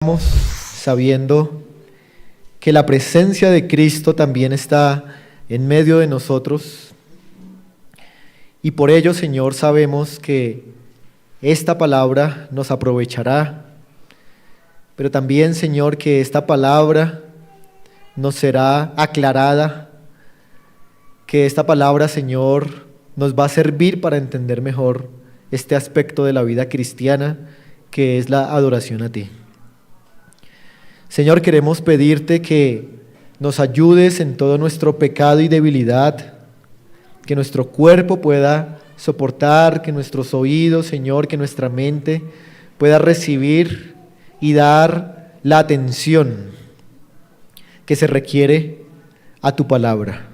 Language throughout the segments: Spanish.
Estamos sabiendo que la presencia de Cristo también está en medio de nosotros y por ello, Señor, sabemos que esta palabra nos aprovechará, pero también, Señor, que esta palabra nos será aclarada, que esta palabra, Señor, nos va a servir para entender mejor este aspecto de la vida cristiana que es la adoración a ti. Señor, queremos pedirte que nos ayudes en todo nuestro pecado y debilidad, que nuestro cuerpo pueda soportar, que nuestros oídos, Señor, que nuestra mente pueda recibir y dar la atención que se requiere a tu palabra.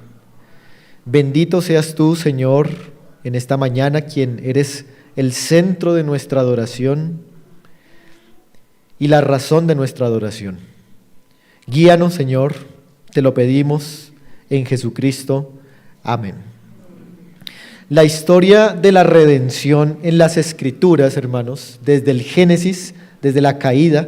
Bendito seas tú, Señor, en esta mañana, quien eres el centro de nuestra adoración y la razón de nuestra adoración. Guíanos, Señor, te lo pedimos en Jesucristo. Amén. La historia de la redención en las Escrituras, hermanos, desde el Génesis, desde la caída,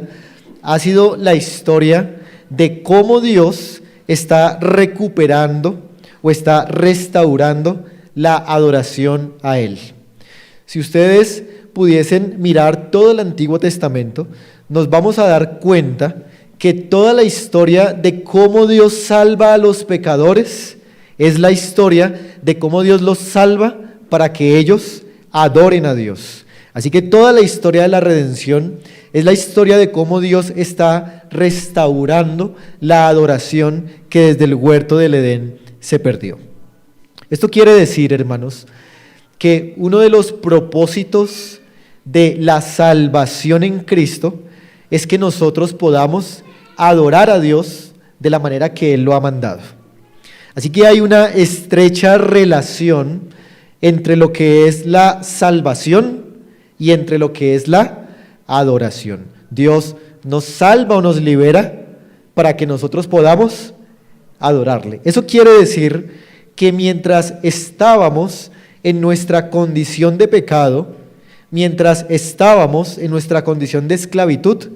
ha sido la historia de cómo Dios está recuperando o está restaurando la adoración a Él. Si ustedes pudiesen mirar todo el Antiguo Testamento, nos vamos a dar cuenta que toda la historia de cómo Dios salva a los pecadores es la historia de cómo Dios los salva para que ellos adoren a Dios. Así que toda la historia de la redención es la historia de cómo Dios está restaurando la adoración que desde el huerto del Edén se perdió. Esto quiere decir, hermanos, que uno de los propósitos de la salvación en Cristo es que nosotros podamos adorar a Dios de la manera que Él lo ha mandado. Así que hay una estrecha relación entre lo que es la salvación y entre lo que es la adoración. Dios nos salva o nos libera para que nosotros podamos adorarle. Eso quiere decir que mientras estábamos en nuestra condición de pecado, mientras estábamos en nuestra condición de esclavitud,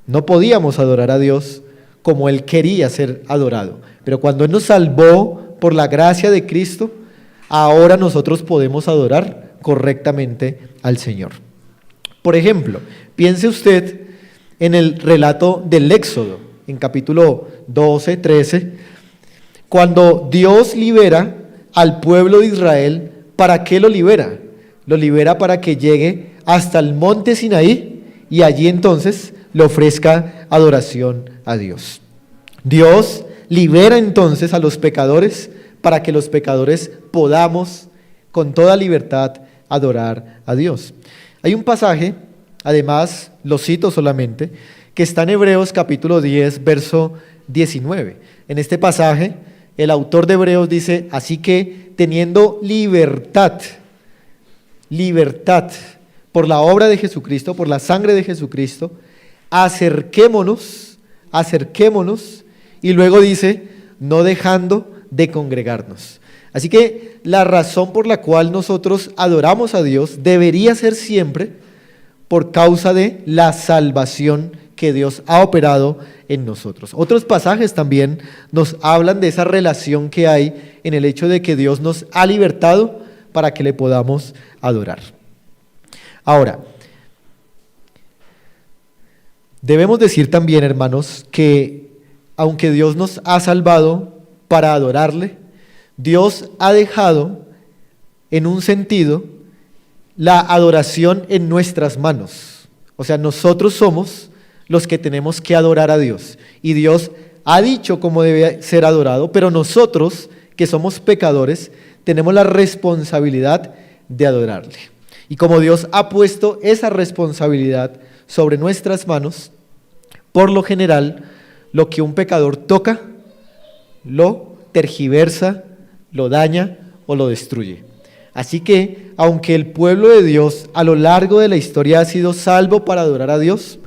no podíamos adorar a Dios como Él quería ser adorado. Pero cuando Él nos salvó por la gracia de Cristo, ahora nosotros podemos adorar correctamente al Señor. Por ejemplo, piense usted en el relato del Éxodo, en capítulo 12, 13, cuando Dios libera al pueblo de Israel. ¿Para qué lo libera? Lo libera para que llegue hasta el monte Sinaí y allí entonces le ofrezca adoración a Dios. Dios libera entonces a los pecadores para que los pecadores podamos con toda libertad adorar a Dios. Hay un pasaje, además lo cito solamente, que está en Hebreos capítulo 10, verso 19. En este pasaje el autor de Hebreos dice: así que teniendo libertad por la obra de Jesucristo, por la sangre de Jesucristo, acerquémonos, y luego dice, no dejando de congregarnos. Así que la razón por la cual nosotros adoramos a Dios debería ser siempre por causa de la salvación que Dios ha operado en nosotros. Otros pasajes también nos hablan de esa relación que hay en el hecho de que Dios nos ha libertado para que le podamos adorar. Ahora, debemos decir también, hermanos, que aunque Dios nos ha salvado para adorarle, Dios ha dejado en un sentido la adoración en nuestras manos. O sea, nosotros somos los que tenemos que adorar a Dios. Y Dios ha dicho cómo debe ser adorado, pero nosotros, que somos pecadores, tenemos la responsabilidad de adorarle. Y como Dios ha puesto esa responsabilidad sobre nuestras manos, por lo general, lo que un pecador toca, lo tergiversa, lo daña o lo destruye. Así que, aunque el pueblo de Dios a lo largo de la historia ha sido salvo para adorar a Dios,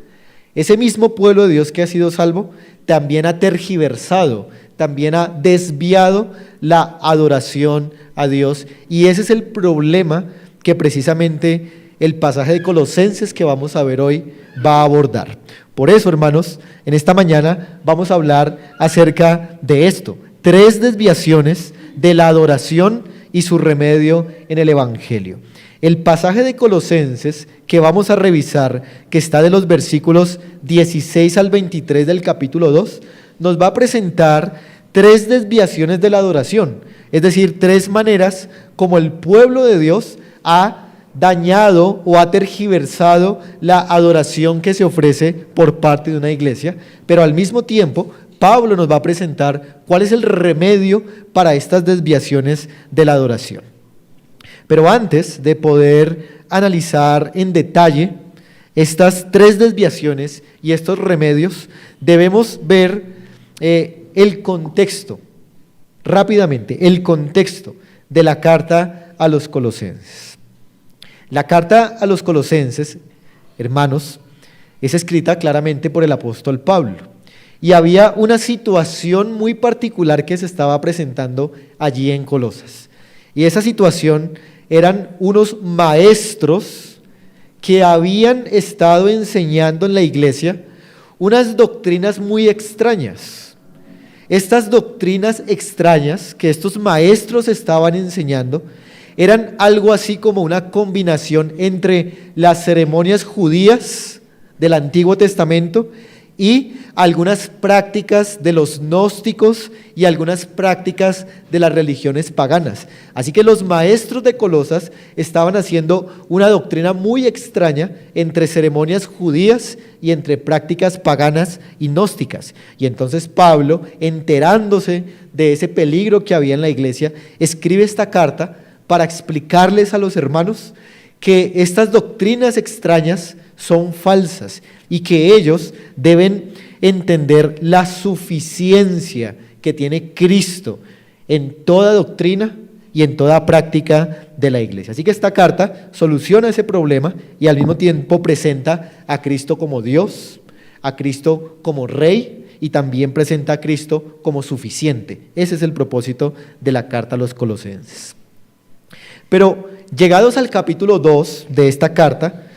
ese mismo pueblo de Dios que ha sido salvo también ha tergiversado, también ha desviado la adoración a Dios. Y ese es el problema que precisamente el pasaje de Colosenses que vamos a ver hoy va a abordar. Por eso, hermanos, en esta mañana vamos a hablar acerca de esto. 3 desviaciones de la adoración y su remedio en el Evangelio. El pasaje de Colosenses que vamos a revisar, que está de los versículos 16 al 23 del capítulo 2, nos va a presentar 3 desviaciones de la adoración, es decir, 3 maneras como el pueblo de Dios ha dañado o ha tergiversado la adoración que se ofrece por parte de una iglesia, pero al mismo tiempo Pablo nos va a presentar cuál es el remedio para estas desviaciones de la adoración. Pero antes de poder analizar en detalle estas 3 desviaciones y estos remedios, debemos ver el contexto, rápidamente, el contexto de la carta a los Colosenses. La carta a los Colosenses, hermanos, es escrita claramente por el apóstol Pablo. Y había una situación muy particular que se estaba presentando allí en Colosas. Y esa situación eran unos maestros que habían estado enseñando en la iglesia unas doctrinas muy extrañas. Estas doctrinas extrañas que estos maestros estaban enseñando eran algo así como una combinación entre las ceremonias judías del Antiguo Testamento y algunas prácticas de los gnósticos y algunas prácticas de las religiones paganas. Así que los maestros de Colosas estaban haciendo una doctrina muy extraña entre ceremonias judías y entre prácticas paganas y gnósticas. Y entonces Pablo, enterándose de ese peligro que había en la iglesia, escribe esta carta para explicarles a los hermanos que estas doctrinas extrañas son falsas y que ellos deben entender la suficiencia que tiene Cristo en toda doctrina y en toda práctica de la iglesia. Así que esta carta soluciona ese problema y al mismo tiempo presenta a Cristo como Dios, a Cristo como Rey y también presenta a Cristo como suficiente. Ese es el propósito de la carta a los Colosenses. Pero llegados al capítulo 2 de esta carta,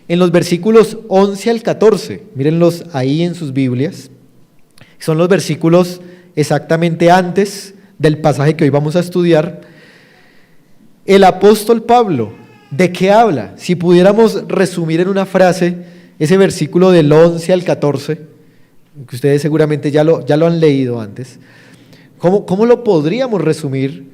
en los versículos 11 al 14, mírenlos ahí en sus Biblias, son los versículos exactamente antes del pasaje que hoy vamos a estudiar. El apóstol Pablo, ¿de qué habla? Si pudiéramos resumir en una frase ese versículo del 11 al 14, que ustedes seguramente ya lo han leído antes, ¿cómo lo podríamos resumir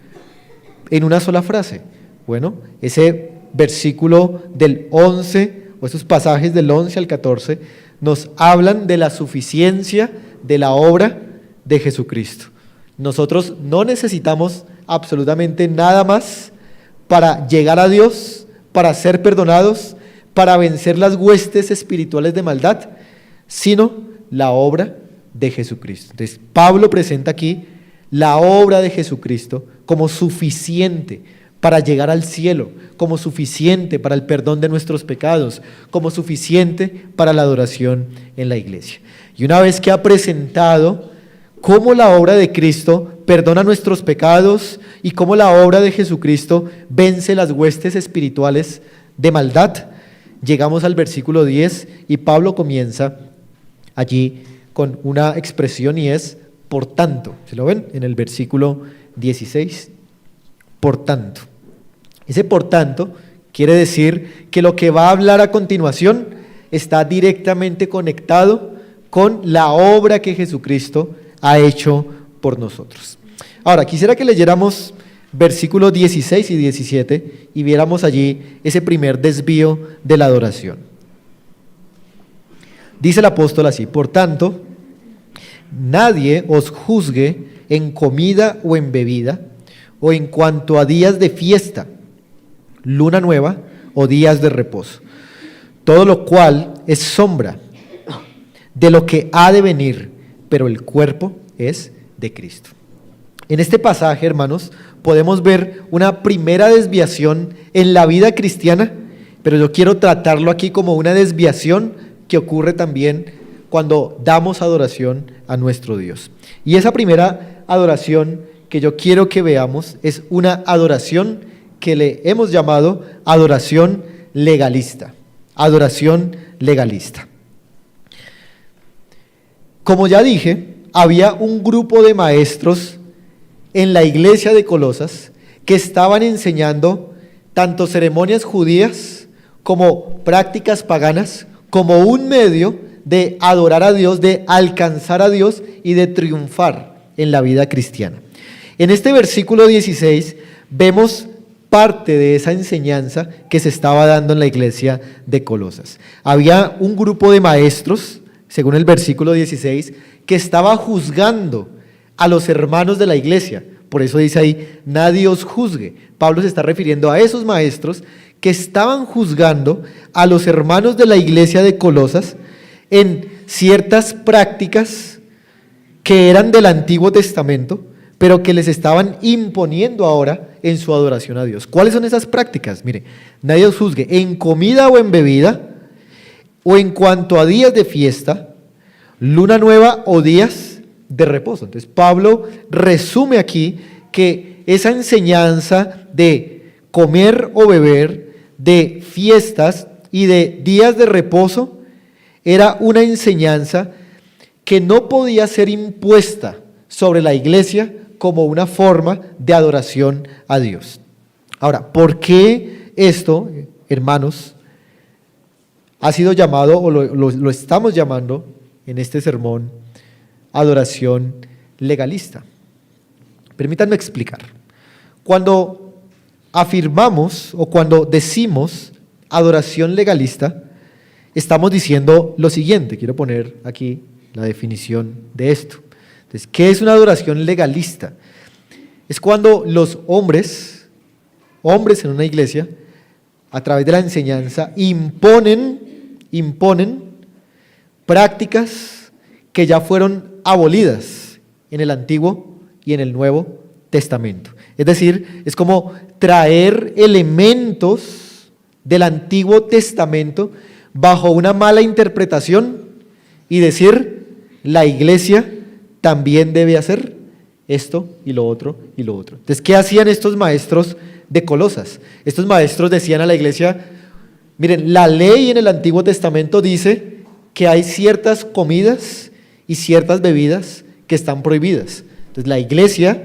en una sola frase? Bueno, ese versículo del 11 o esos pasajes del 11 al 14 nos hablan de la suficiencia de la obra de Jesucristo. Nosotros no necesitamos absolutamente nada más para llegar a Dios, para ser perdonados, para vencer las huestes espirituales de maldad, sino la obra de Jesucristo. Entonces, Pablo presenta aquí la obra de Jesucristo como suficiente para llegar al cielo, como suficiente para el perdón de nuestros pecados, como suficiente para la adoración en la iglesia. Y una vez que ha presentado cómo la obra de Cristo perdona nuestros pecados y cómo la obra de Jesucristo vence las huestes espirituales de maldad, llegamos al versículo 10 y Pablo comienza allí con una expresión y es por tanto. ¿Se lo ven? En el versículo 16. Por tanto. Ese por tanto quiere decir que lo que va a hablar a continuación está directamente conectado con la obra que Jesucristo ha hecho por nosotros. Ahora, quisiera que leyéramos versículos 16 y 17 y viéramos allí ese primer desvío de la adoración. Dice el apóstol así: por tanto, nadie os juzgue en comida o en bebida, o en cuanto a días de fiesta, luna nueva o días de reposo, todo lo cual es sombra de lo que ha de venir, pero el cuerpo es de Cristo. En este pasaje, hermanos, podemos ver una primera desviación en la vida cristiana, pero yo quiero tratarlo aquí como una desviación que ocurre también cuando damos adoración a nuestro Dios. Y esa primera adoración que yo quiero que veamos es una adoración que le hemos llamado adoración legalista. Adoración legalista. Como ya dije, había un grupo de maestros en la iglesia de Colosas que estaban enseñando tanto ceremonias judías como prácticas paganas, como un medio de adorar a Dios, de alcanzar a Dios y de triunfar en la vida cristiana. En este versículo 16 vemos parte de esa enseñanza que se estaba dando en la iglesia de Colosas. Había un grupo de maestros, según el versículo 16, que estaba juzgando a los hermanos de la iglesia. Por eso dice ahí, nadie os juzgue. Pablo se está refiriendo a esos maestros que estaban juzgando a los hermanos de la iglesia de Colosas en ciertas prácticas que eran del Antiguo Testamento, pero que les estaban imponiendo ahora en su adoración a Dios. ¿Cuáles son esas prácticas? Mire, nadie os juzgue en comida o en bebida, o en cuanto a días de fiesta, luna nueva o días de reposo. Entonces Pablo resume aquí que esa enseñanza de comer o beber, de fiestas y de días de reposo, era una enseñanza que no podía ser impuesta sobre la iglesia como una forma de adoración a Dios. Ahora, ¿por qué esto, hermanos, ha sido llamado, o lo estamos llamando en este sermón, adoración legalista? Permítanme explicar. Cuando afirmamos o cuando decimos adoración legalista, estamos diciendo lo siguiente. Quiero poner aquí la definición de esto. Entonces, ¿qué es una adoración legalista? Es cuando los hombres en una iglesia, a través de la enseñanza, imponen prácticas que ya fueron abolidas en el Antiguo y en el Nuevo Testamento. Es decir, es como traer elementos del Antiguo Testamento bajo una mala interpretación y decir, la iglesia también debe hacer esto y lo otro y lo otro. Entonces, ¿qué hacían estos maestros de Colosas? Estos maestros decían a la iglesia, miren, la ley en el Antiguo Testamento dice que hay ciertas comidas y ciertas bebidas que están prohibidas. Entonces, la iglesia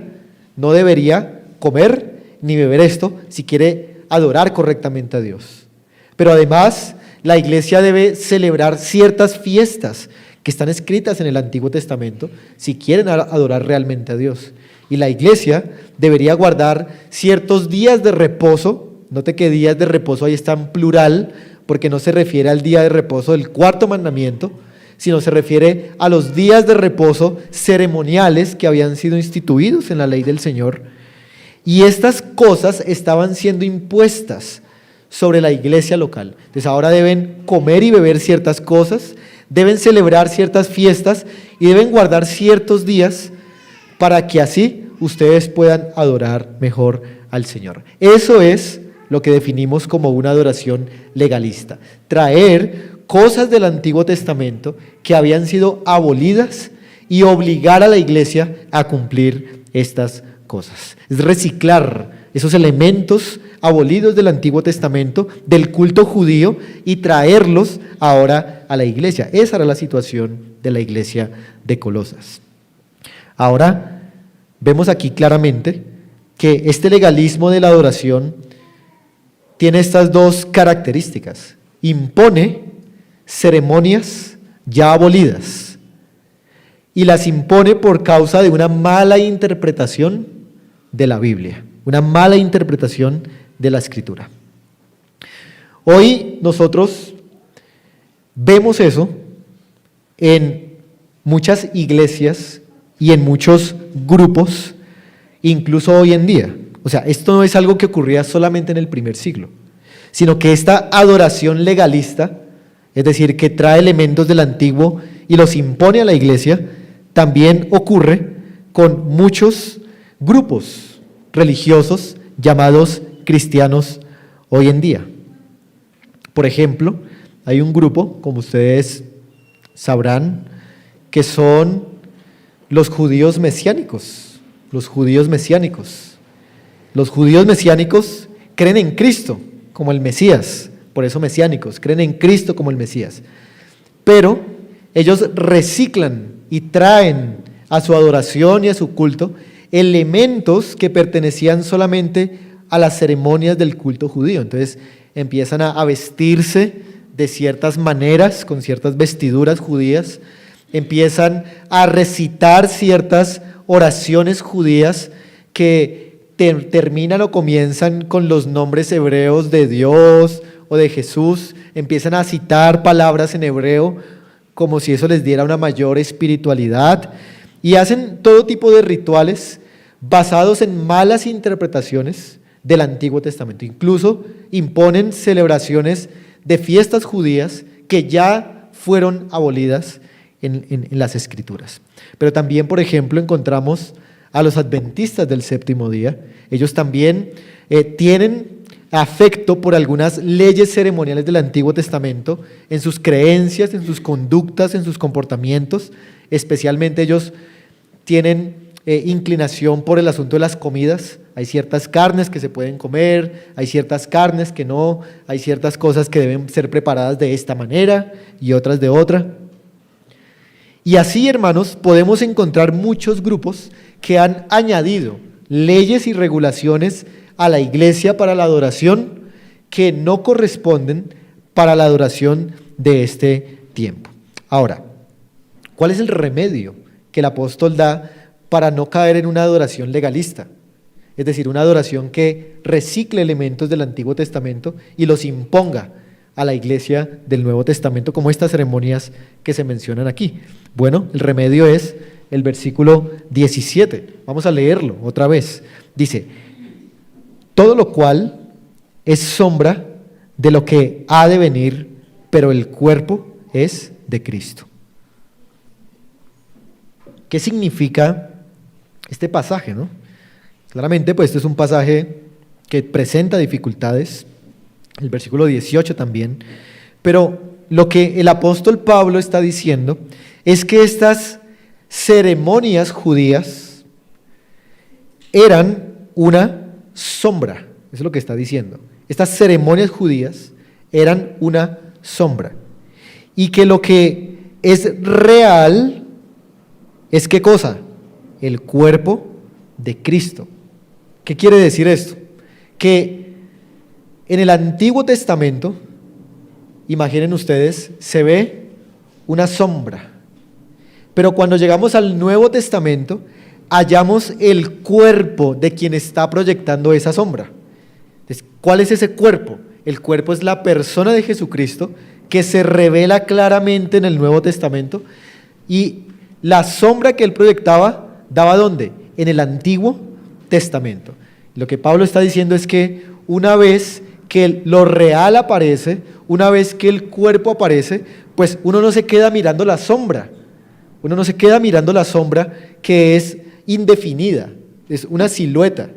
no debería comer ni beber esto si quiere adorar correctamente a Dios. Pero además, la iglesia debe celebrar ciertas fiestas que están escritas en el Antiguo Testamento si quieren adorar realmente a Dios. Y la iglesia debería guardar ciertos días de reposo. Note que días de reposo ahí está en plural, porque no se refiere al día de reposo del cuarto mandamiento, sino se refiere a los días de reposo ceremoniales que habían sido instituidos en la ley del Señor. Y estas cosas estaban siendo impuestas sobre la iglesia local. Entonces ahora deben comer y beber ciertas cosas, deben celebrar ciertas fiestas y deben guardar ciertos días para que así ustedes puedan adorar mejor al Señor. Eso es lo que definimos como una adoración legalista. Traer cosas del Antiguo Testamento que habían sido abolidas y obligar a la iglesia a cumplir estas cosas. Es reciclar esos elementos abolidos del Antiguo Testamento, del culto judío, y traerlos ahora a la iglesia. Esa era la situación de la iglesia de Colosas. Ahora vemos aquí claramente que este legalismo de la adoración tiene estas dos características. Impone ceremonias ya abolidas y las impone por causa de una mala interpretación de la Biblia, una mala interpretación de la Escritura. Hoy nosotros vemos eso en muchas iglesias y en muchos grupos, incluso hoy en día. O sea, esto no es algo que ocurría solamente en el primer siglo, sino que esta adoración legalista, es decir, que trae elementos del antiguo y los impone a la iglesia, también ocurre con muchos grupos religiosos llamados cristianos hoy en día. Por ejemplo, hay un grupo, como ustedes sabrán, que son los judíos mesiánicos. Los judíos mesiánicos. Los judíos mesiánicos creen en Cristo como el Mesías, por eso mesiánicos, creen en Cristo como el Mesías. Pero ellos reciclan y traen a su adoración y a su culto elementos que pertenecían solamente a las ceremonias del culto judío. Entonces empiezan a vestirse de ciertas maneras, con ciertas vestiduras judías, empiezan a recitar ciertas oraciones judías que terminan o comienzan con los nombres hebreos de Dios o de Jesús, empiezan a citar palabras en hebreo como si eso les diera una mayor espiritualidad, y hacen todo tipo de rituales basados en malas interpretaciones del Antiguo Testamento. Incluso imponen celebraciones de fiestas judías que ya fueron abolidas en las Escrituras. Pero también, por ejemplo, encontramos a los adventistas del séptimo día. Ellos también tienen afecto por algunas leyes ceremoniales del Antiguo Testamento en sus creencias, en sus conductas, en sus comportamientos. Especialmente ellos tienen inclinación por el asunto de las comidas. Hay ciertas carnes que se pueden comer, hay ciertas carnes que no, hay ciertas cosas que deben ser preparadas de esta manera y otras de otra. Y así, hermanos, podemos encontrar muchos grupos que han añadido leyes y regulaciones a la iglesia para la adoración que no corresponden para la adoración de este tiempo. Ahora, ¿cuál es el remedio que el apóstol da para no caer en una adoración legalista? Es decir, una adoración que recicle elementos del Antiguo Testamento y los imponga a la iglesia del Nuevo Testamento, como estas ceremonias que se mencionan aquí. Bueno, el remedio es el versículo 17. Vamos a leerlo otra vez. Dice: todo lo cual es sombra de lo que ha de venir, pero el cuerpo es de Cristo. ¿Qué significa este pasaje, no? Claramente, pues este es un pasaje que presenta dificultades, el versículo 18 también, pero lo que el apóstol Pablo está diciendo es que estas ceremonias judías eran una sombra, eso es lo que está diciendo. Estas ceremonias judías eran una sombra, y que lo que es real es ¿qué cosa? El cuerpo de Cristo. ¿Qué quiere decir esto? Que en el Antiguo Testamento, imaginen ustedes, se ve una sombra, pero cuando llegamos al Nuevo Testamento, hallamos el cuerpo de quien está proyectando esa sombra. Entonces, ¿cuál es ese cuerpo? El cuerpo es la persona de Jesucristo que se revela claramente en el Nuevo Testamento, y la sombra que él proyectaba, ¿daba dónde? En el Antiguo Testamento. Lo que Pablo está diciendo es que una vez que lo real aparece, una vez que el cuerpo aparece, pues uno no se queda mirando la sombra, uno no se queda mirando la sombra que es indefinida, es una silueta,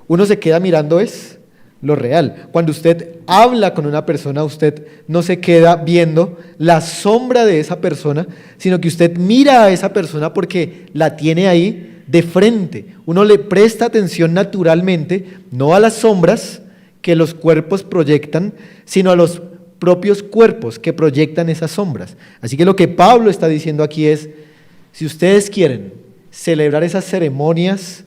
uno se queda mirando es lo real. Cuando usted habla con una persona, usted no se queda viendo la sombra de esa persona, sino que usted mira a esa persona porque la tiene ahí de frente. Uno le presta atención naturalmente, no a las sombras que los cuerpos proyectan, sino a los propios cuerpos que proyectan esas sombras. Así que lo que Pablo está diciendo aquí es, si ustedes quieren celebrar esas ceremonias,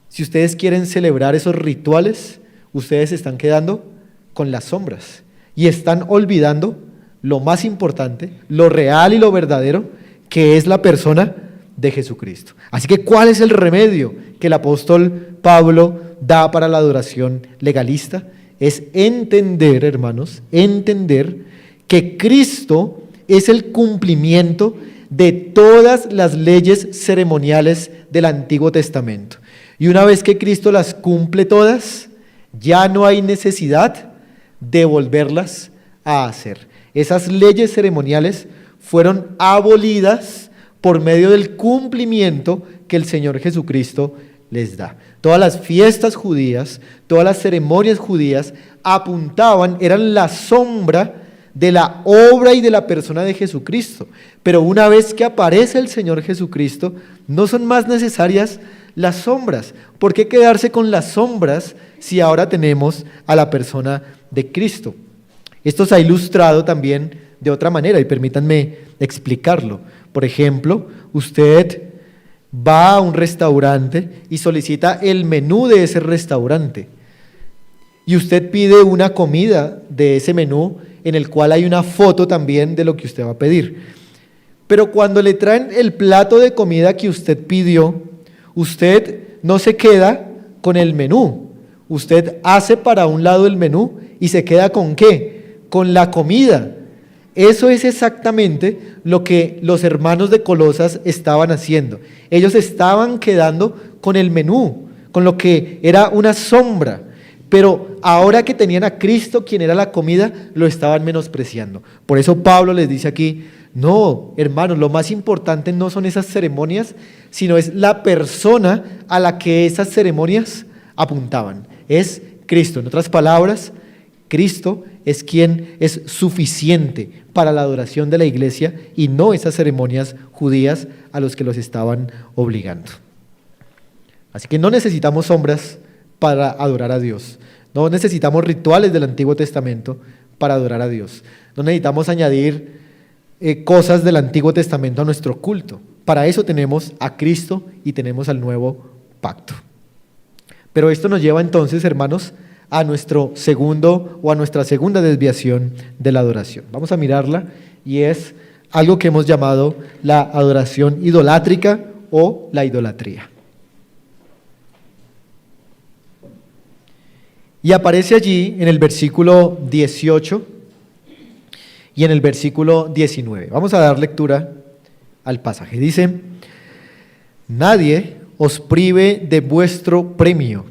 si ustedes quieren celebrar esos rituales, ustedes se están quedando con las sombras y están olvidando lo más importante, lo real y lo verdadero, que es la persona de Jesucristo. Así que, ¿cuál es el remedio que el apóstol Pablo da para la adoración legalista? Es entender, hermanos, entender que Cristo es el cumplimiento de todas las leyes ceremoniales del Antiguo Testamento. Y una vez que Cristo las cumple todas, ya no hay necesidad de volverlas a hacer. Esas leyes ceremoniales fueron abolidas por medio del cumplimiento que el Señor Jesucristo les da. Todas las fiestas judías, todas las ceremonias judías apuntaban, eran la sombra de la obra y de la persona de Jesucristo. Pero una vez que aparece el Señor Jesucristo, no son más necesarias las sombras. ¿Por qué quedarse con las sombras si ahora tenemos a la persona de Cristo? Esto se ha ilustrado también de otra manera, y permítanme explicarlo. Por ejemplo, usted va a un restaurante y solicita el menú de ese restaurante. Y usted pide una comida de ese menú en el cual hay una foto también de lo que usted va a pedir. Pero cuando le traen el plato de comida que usted pidió, usted no se queda con el menú. Usted hace para un lado el menú y se queda ¿con qué? Con la comida. Eso es exactamente lo que los hermanos de Colosas estaban haciendo. Ellos estaban quedando con el menú, con lo que era una sombra. Pero ahora que tenían a Cristo, quien era la comida, lo estaban menospreciando. Por eso Pablo les dice aquí, no, hermanos, lo más importante no son esas ceremonias, sino es la persona a la que esas ceremonias apuntaban. Es Cristo. En otras palabras, Cristo es quien es suficiente para la adoración de la iglesia y no esas ceremonias judías a los que los estaban obligando. Así que no necesitamos sombras para adorar a Dios. No necesitamos rituales del Antiguo Testamento para adorar a Dios. No necesitamos añadir cosas del Antiguo Testamento a nuestro culto. Para eso tenemos a Cristo y tenemos al nuevo pacto. Pero esto nos lleva entonces, hermanos, a nuestro segundo o a nuestra segunda desviación de la adoración. Vamos a mirarla y es algo que hemos llamado la adoración idolátrica o la idolatría. Y aparece allí en el versículo 18 y en el versículo 19. Vamos a dar lectura al pasaje. Dice, nadie os prive de vuestro premio,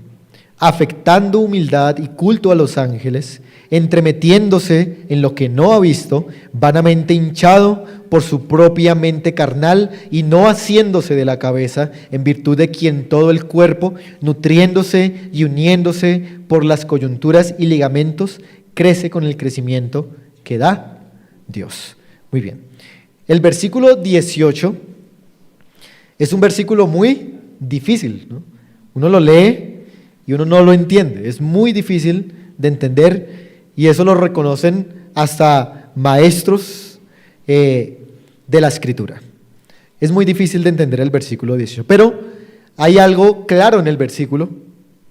afectando humildad y culto a los ángeles, entremetiéndose en lo que no ha visto, vanamente hinchado por su propia mente carnal y no haciéndose de la cabeza, en virtud de quien todo el cuerpo, nutriéndose y uniéndose por las coyunturas y ligamentos, crece con el crecimiento que da Dios. Muy bien. El versículo 18 es un versículo muy difícil, ¿no? Uno lo lee y uno no lo entiende. Es muy difícil de entender y eso lo reconocen hasta maestros de la Escritura. Es muy difícil de entender el versículo 18, pero hay algo claro en el versículo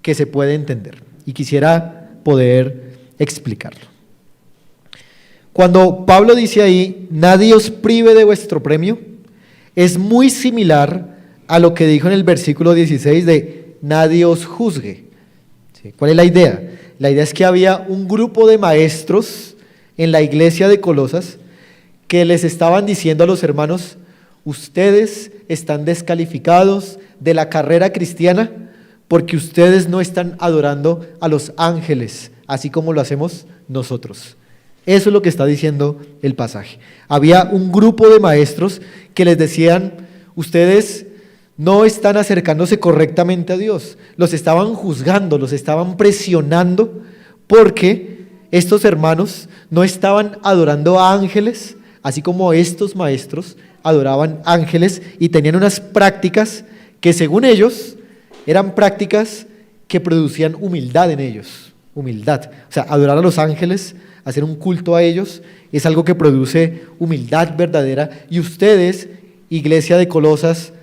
que se puede entender y quisiera poder explicarlo. Cuando Pablo dice ahí, nadie os prive de vuestro premio, es muy similar a lo que dijo en el versículo 16 de nadie os juzgue. ¿Sí? ¿Cuál es la idea? La idea es que había un grupo de maestros en la iglesia de Colosas que les estaban diciendo a los hermanos, ustedes están descalificados de la carrera cristiana porque ustedes no están adorando a los ángeles, así como lo hacemos nosotros. Eso es lo que está diciendo el pasaje. Había un grupo de maestros que les decían, ustedes no están acercándose correctamente a Dios. Los estaban juzgando, los estaban presionando porque estos hermanos no estaban adorando a ángeles, así como estos maestros adoraban ángeles y tenían unas prácticas que según ellos eran prácticas que producían humildad en ellos. Humildad. O sea, adorar a los ángeles, hacer un culto a ellos, es algo que produce humildad verdadera. Y ustedes, iglesia de Colosas,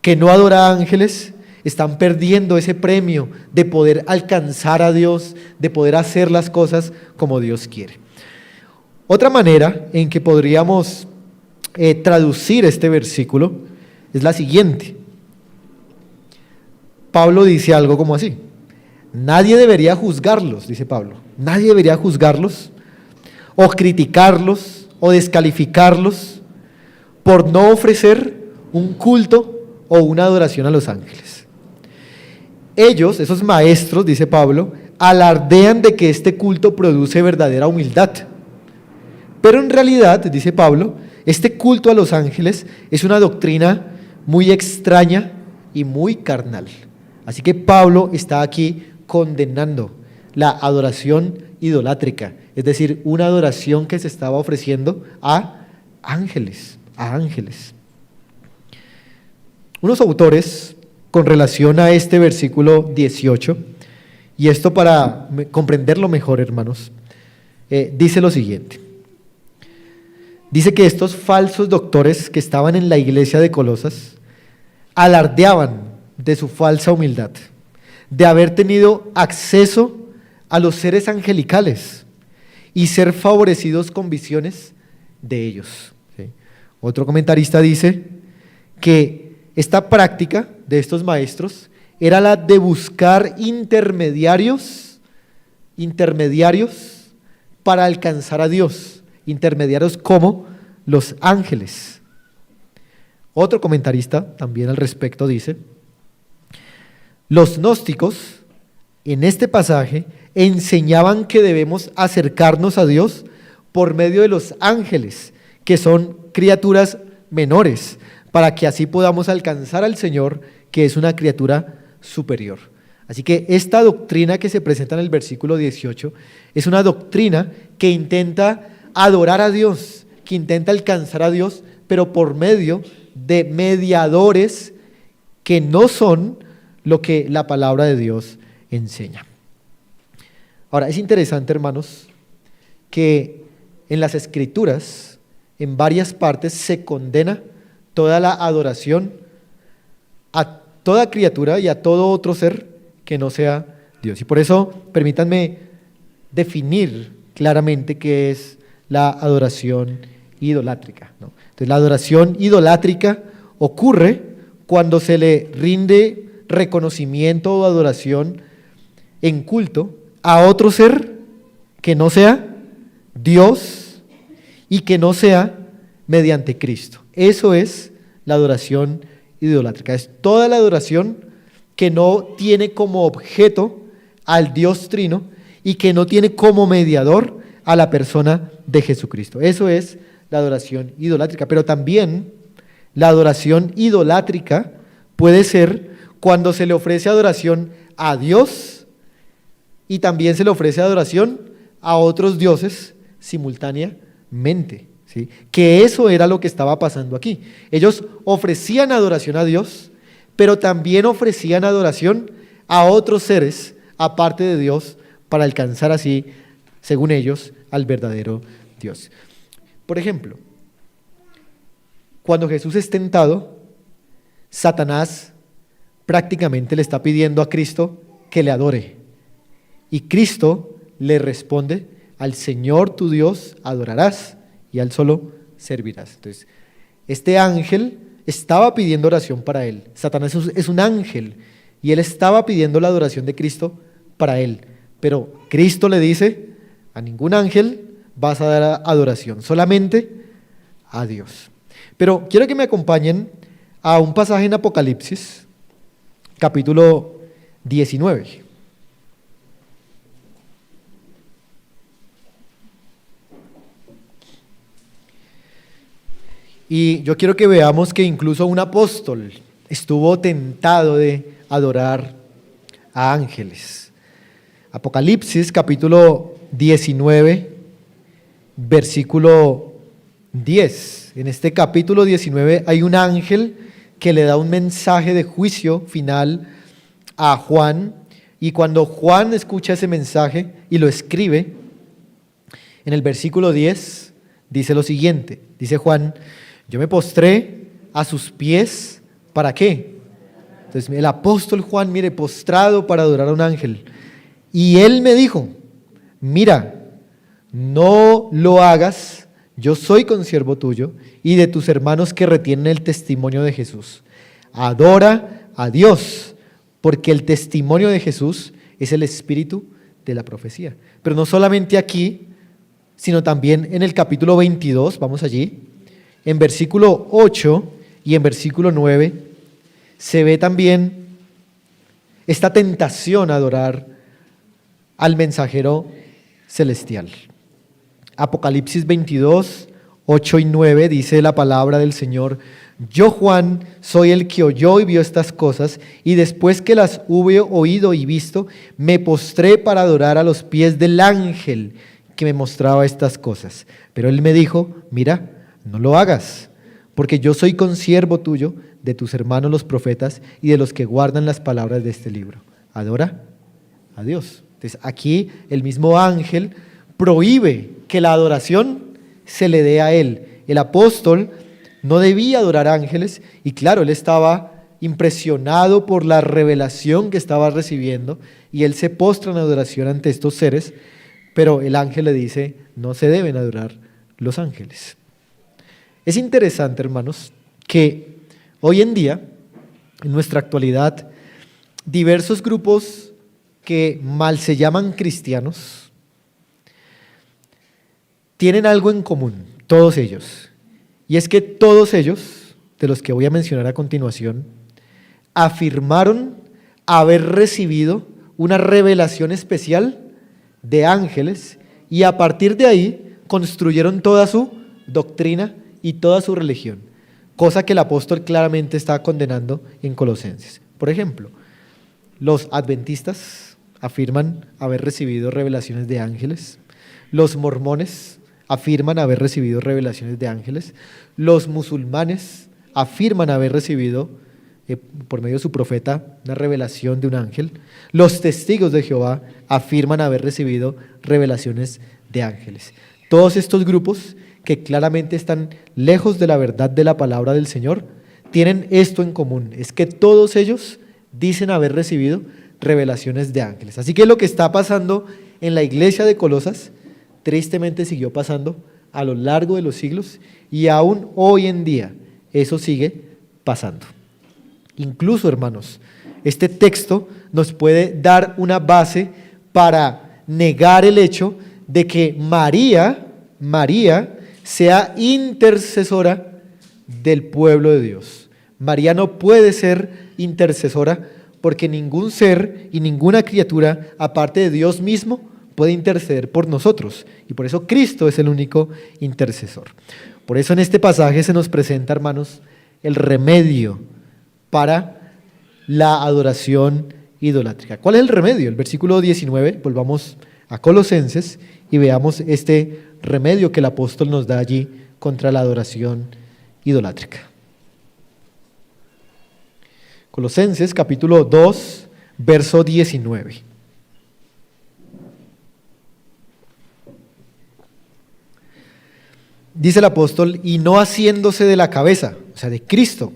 que no adora a ángeles, están perdiendo ese premio de poder alcanzar a Dios, de poder hacer las cosas como Dios quiere. Otra manera en que podríamos traducir este versículo es la siguiente. Pablo dice algo como así: nadie debería juzgarlos, dice Pablo, nadie debería juzgarlos o criticarlos o descalificarlos por no ofrecer un culto o una adoración a los ángeles. Ellos, esos maestros, dice Pablo, alardean de que este culto produce verdadera humildad. Pero en realidad, dice Pablo, este culto a los ángeles es una doctrina muy extraña y muy carnal. Así que Pablo está aquí condenando la adoración idolátrica, es decir, una adoración que se estaba ofreciendo a ángeles, Unos autores, con relación a este versículo 18, y esto para comprenderlo mejor, hermanos, dice lo siguiente: dice que estos falsos doctores que estaban en la iglesia de Colosas alardeaban de su falsa humildad, de haber tenido acceso a los seres angelicales y ser favorecidos con visiones de ellos. ¿Sí? Otro comentarista dice que esta práctica de estos maestros era la de buscar intermediarios para alcanzar a Dios, intermediarios como los ángeles. Otro comentarista también al respecto dice: los gnósticos en este pasaje enseñaban que debemos acercarnos a Dios por medio de los ángeles, que son criaturas menores, para que así podamos alcanzar al Señor, que es una criatura superior. Así que esta doctrina que se presenta en el versículo 18 es una doctrina que intenta adorar a Dios, que intenta alcanzar a Dios, pero por medio de mediadores que no son lo que la palabra de Dios enseña. Ahora, es interesante, hermanos, que en las Escrituras, en varias partes, se condena toda la adoración a toda criatura y a todo otro ser que no sea Dios. Y por eso, permítanme definir claramente qué es la adoración idolátrica, ¿no? Entonces, la adoración idolátrica ocurre cuando se le rinde reconocimiento o adoración en culto a otro ser que no sea Dios y que no sea mediante Cristo. Eso es la adoración idolátrica. Es toda la adoración que no tiene como objeto al Dios Trino y que no tiene como mediador a la persona de Jesucristo. Eso es la adoración idolátrica. Pero también la adoración idolátrica puede ser cuando se le ofrece adoración a Dios y también se le ofrece adoración a otros dioses simultáneamente, ¿sí? Que eso era lo que estaba pasando aquí. Ellos ofrecían adoración a Dios, pero también ofrecían adoración a otros seres aparte de Dios para alcanzar así, según ellos, al verdadero Dios. Por ejemplo, cuando Jesús es tentado, Satanás prácticamente le está pidiendo a Cristo que le adore. Y Cristo le responde: al Señor tu Dios adorarás y a Él solo servirás. Entonces, este ángel estaba pidiendo oración para él. Satanás es un ángel y él estaba pidiendo la adoración de Cristo para él. Pero Cristo le dice: a ningún ángel vas a dar adoración, solamente a Dios. Pero quiero que me acompañen a un pasaje en Apocalipsis, capítulo 19. Y yo quiero que veamos que incluso un apóstol estuvo tentado de adorar a ángeles. Apocalipsis capítulo 19, versículo 10. En este capítulo 19 hay un ángel que le da un mensaje de juicio final a Juan, y cuando Juan escucha ese mensaje y lo escribe, en el versículo 10 dice lo siguiente, dice Juan: yo me postré a sus pies, ¿para qué? Entonces el apóstol Juan, mire, postrado para adorar a un ángel. Y él me dijo: mira, no lo hagas, yo soy consiervo tuyo y de tus hermanos que retienen el testimonio de Jesús. Adora a Dios, porque el testimonio de Jesús es el espíritu de la profecía. Pero no solamente aquí, sino también en el capítulo 22, vamos allí, en versículo 8 y en versículo 9, se ve también esta tentación a adorar al mensajero celestial. Apocalipsis 22, 8 y 9 dice la palabra del Señor: yo, Juan, soy el que oyó y vio estas cosas, y después que las hube oído y visto, me postré para adorar a los pies del ángel que me mostraba estas cosas. Pero él me dijo: mira, no lo hagas, porque yo soy consiervo tuyo, de tus hermanos los profetas y de los que guardan las palabras de este libro. Adora a Dios. Entonces aquí el mismo ángel prohíbe que la adoración se le dé a él. el apóstol no debía adorar ángeles y claro, él estaba impresionado por la revelación que estaba recibiendo y él se postra en adoración ante estos seres, pero el ángel le dice, no se deben adorar los ángeles. Es interesante, hermanos, que hoy en día, en nuestra actualidad, diversos grupos que mal se llaman cristianos tienen algo en común, todos ellos, y es que todos ellos, de los que voy a mencionar a continuación, afirmaron haber recibido una revelación especial de ángeles y a partir de ahí construyeron toda su doctrina y toda su religión, cosa que el apóstol claramente está condenando en Colosenses. Por ejemplo, los adventistas afirman haber recibido revelaciones de ángeles, los mormones afirman haber recibido revelaciones de ángeles, los musulmanes afirman haber recibido por medio de su profeta una revelación de un ángel, los testigos de Jehová afirman haber recibido revelaciones de ángeles. Todos estos grupos que claramente están lejos de la verdad de la palabra del Señor, tienen esto en común, es que todos ellos dicen haber recibido revelaciones de ángeles. Así que lo que está pasando en la iglesia de Colosas, tristemente siguió pasando a lo largo de los siglos y aún hoy en día eso sigue pasando. Incluso, hermanos, este texto nos puede dar una base para negar el hecho de que María sea intercesora del pueblo de Dios. María no puede ser intercesora porque ningún ser y ninguna criatura, aparte de Dios mismo, puede interceder por nosotros. Y por eso Cristo es el único intercesor. Por eso en este pasaje se nos presenta, hermanos, el remedio para la adoración idolátrica. ¿Cuál es el remedio? El versículo 19, volvamos a Colosenses y veamos este remedio que el apóstol nos da allí contra la adoración idolátrica. Colosenses capítulo 2, verso 19. Dice el apóstol, y no haciéndose de la cabeza, o sea, de Cristo,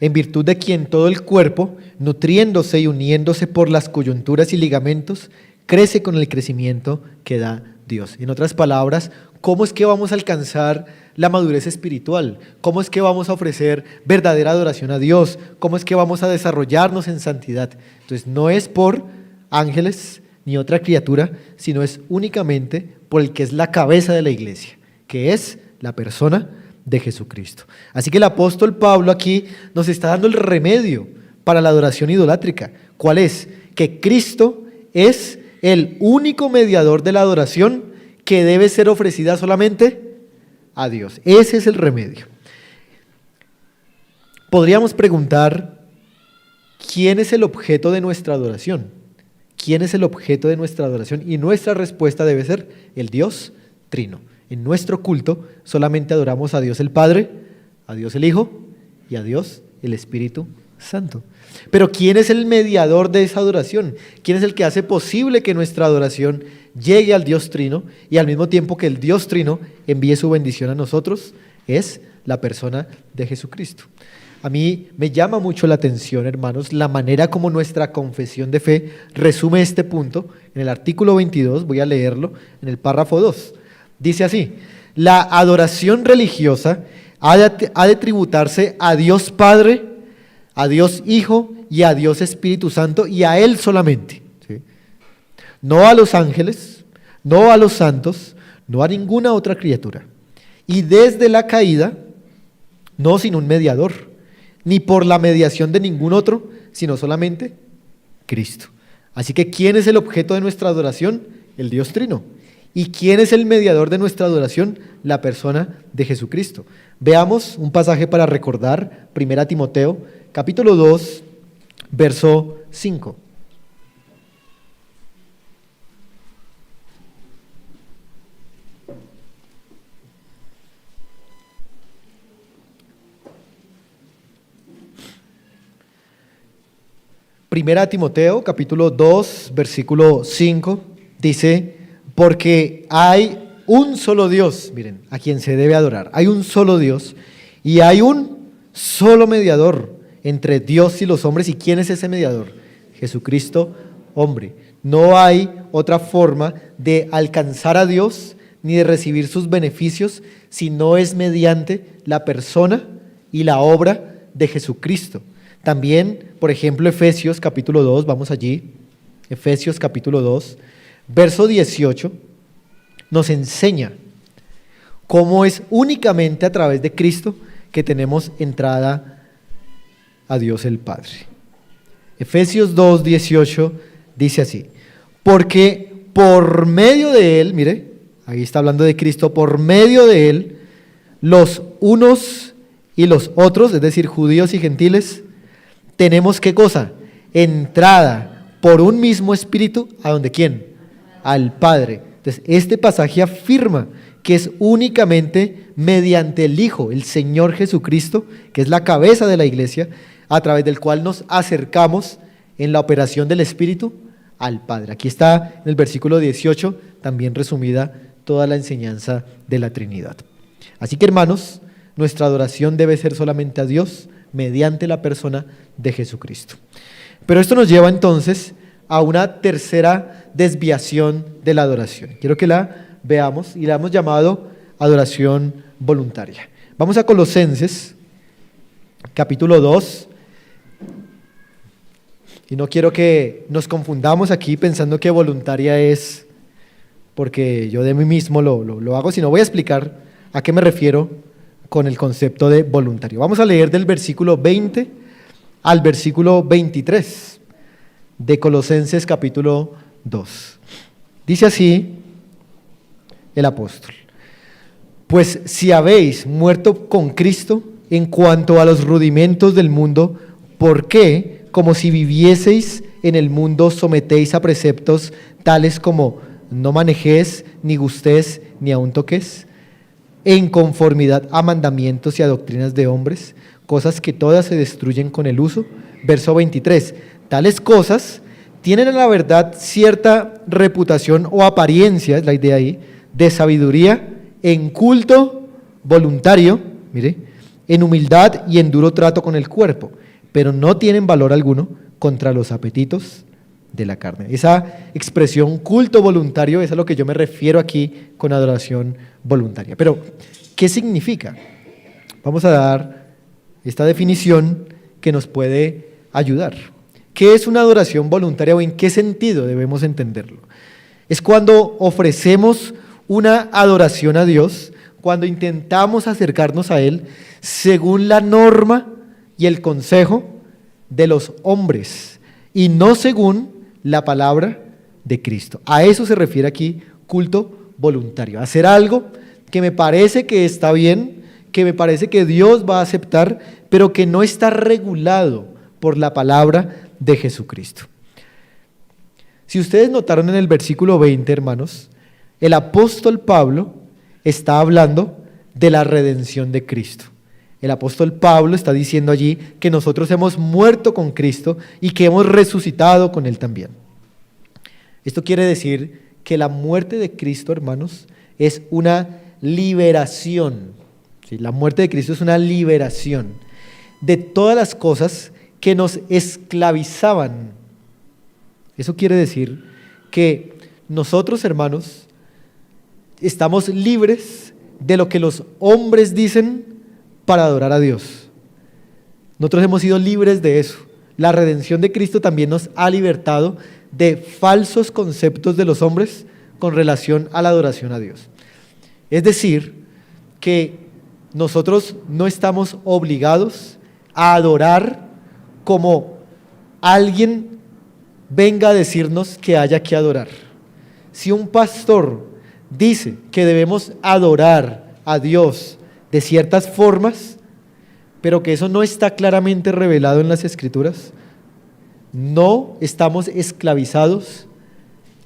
en virtud de quien todo el cuerpo, nutriéndose y uniéndose por las coyunturas y ligamentos, crece con el crecimiento que da Dios. En otras palabras, ¿cómo es que vamos a alcanzar la madurez espiritual? ¿Cómo es que vamos a ofrecer verdadera adoración a Dios? ¿Cómo es que vamos a desarrollarnos en santidad? Entonces, no es por ángeles ni otra criatura, sino es únicamente por el que es la cabeza de la iglesia, que es la persona de Jesucristo. Así que el apóstol Pablo aquí nos está dando el remedio para la adoración idolátrica. ¿Cuál es? Que Cristo es el único mediador de la adoración que debe ser ofrecida solamente a Dios. Ese es el remedio. Podríamos preguntar, ¿quién es el objeto de nuestra adoración? ¿Quién es el objeto de nuestra adoración? Y nuestra respuesta debe ser el Dios Trino. En nuestro culto solamente adoramos a Dios el Padre, a Dios el Hijo y a Dios el Espíritu Santo. Pero ¿quién es el mediador de esa adoración? ¿Quién es el que hace posible que nuestra adoración llegue al Dios Trino y al mismo tiempo que el Dios Trino envíe su bendición a nosotros? Es la persona de Jesucristo. A mí me llama mucho la atención, hermanos, la manera como nuestra confesión de fe resume este punto. En el artículo 22, voy a leerlo, en el párrafo 2. Dice así, la adoración religiosa ha de tributarse a Dios Padre, a Dios Hijo y a Dios Espíritu Santo y a Él solamente. ¿Sí? No a los ángeles, no a los santos, no a ninguna otra criatura. Y desde la caída, no sin un mediador, ni por la mediación de ningún otro, sino solamente Cristo. Así que, ¿quién es el objeto de nuestra adoración? El Dios Trino. ¿Y quién es el mediador de nuestra adoración? La persona de Jesucristo. Veamos un pasaje para recordar, 1 Timoteo, capítulo 2, verso 5. Primera Timoteo, capítulo 2, versículo 5, dice, porque hay un solo Dios, miren, a quien se debe adorar. Hay un solo Dios y hay un solo mediador entre Dios y los hombres. ¿Y quién es ese mediador? Jesucristo, hombre. No hay otra forma de alcanzar a Dios ni de recibir sus beneficios si no es mediante la persona y la obra de Jesucristo. También, por ejemplo, Efesios capítulo 2, vamos allí, Efesios capítulo 2, verso 18, nos enseña cómo es únicamente a través de Cristo que tenemos entrada a Dios el Padre. Efesios 2, 18 dice así: porque por medio de Él, mire, ahí está hablando de Cristo, por medio de Él, los unos y los otros, es decir, judíos y gentiles, tenemos ¿qué cosa? Entrada por un mismo espíritu, ¿a dónde quién? Al Padre. Entonces, este pasaje afirma que es únicamente mediante el Hijo, el Señor Jesucristo, que es la cabeza de la iglesia, a través del cual nos acercamos en la operación del Espíritu al Padre. Aquí está en el versículo 18 también resumida toda la enseñanza de la Trinidad. Así que, hermanos, nuestra adoración debe ser solamente a Dios mediante la persona de Jesucristo. Pero esto nos lleva entonces a una tercera desviación de la adoración. Quiero que la veamos y la hemos llamado adoración voluntaria. Vamos a Colosenses, capítulo 2. Y no quiero que nos confundamos aquí pensando que voluntaria es porque yo de mí mismo lo hago, sino voy a explicar a qué me refiero con el concepto de voluntario. Vamos a leer del versículo 20 al versículo 23 de Colosenses capítulo 2. Dice así el apóstol: pues si habéis muerto con Cristo en cuanto a los rudimentos del mundo, ¿por qué, como si vivieseis en el mundo, sometéis a preceptos tales como no manejes, ni gustes, ni aun toques, en conformidad a mandamientos y a doctrinas de hombres, cosas que todas se destruyen con el uso? Verso 23, tales cosas tienen a la verdad cierta reputación o apariencia, es la idea ahí, de sabiduría, en culto voluntario, mire, en humildad y en duro trato con el cuerpo, pero no tienen valor alguno contra los apetitos de la carne. Esa expresión culto voluntario es a lo que yo me refiero aquí con adoración voluntaria. Pero, ¿qué significa? Vamos a dar esta definición que nos puede ayudar. ¿Qué es una adoración voluntaria o en qué sentido debemos entenderlo? Es cuando ofrecemos una adoración a Dios, cuando intentamos acercarnos a Él según la norma y el consejo de los hombres y no según la palabra de Cristo. A eso se refiere aquí culto voluntario, hacer algo que me parece que está bien, que me parece que Dios va a aceptar, pero que no está regulado por la palabra de Jesucristo. Si ustedes notaron en el versículo 20, hermanos, el apóstol Pablo está hablando de la redención de Cristo. El apóstol Pablo está diciendo allí que nosotros hemos muerto con Cristo y que hemos resucitado con Él también. Esto quiere decir que la muerte de Cristo, hermanos, es una liberación. ¿Sí? La muerte de Cristo es una liberación de todas las cosas que nos esclavizaban. Eso quiere decir que nosotros, hermanos, estamos libres de lo que los hombres dicen para adorar a Dios. Nosotros hemos sido libres de eso. La redención de Cristo también nos ha libertado de falsos conceptos de los hombres con relación a la adoración a Dios. Es decir, que nosotros no estamos obligados a adorar como alguien venga a decirnos que haya que adorar. Si un pastor dice que debemos adorar a Dios de ciertas formas, pero que eso no está claramente revelado en las Escrituras, no estamos esclavizados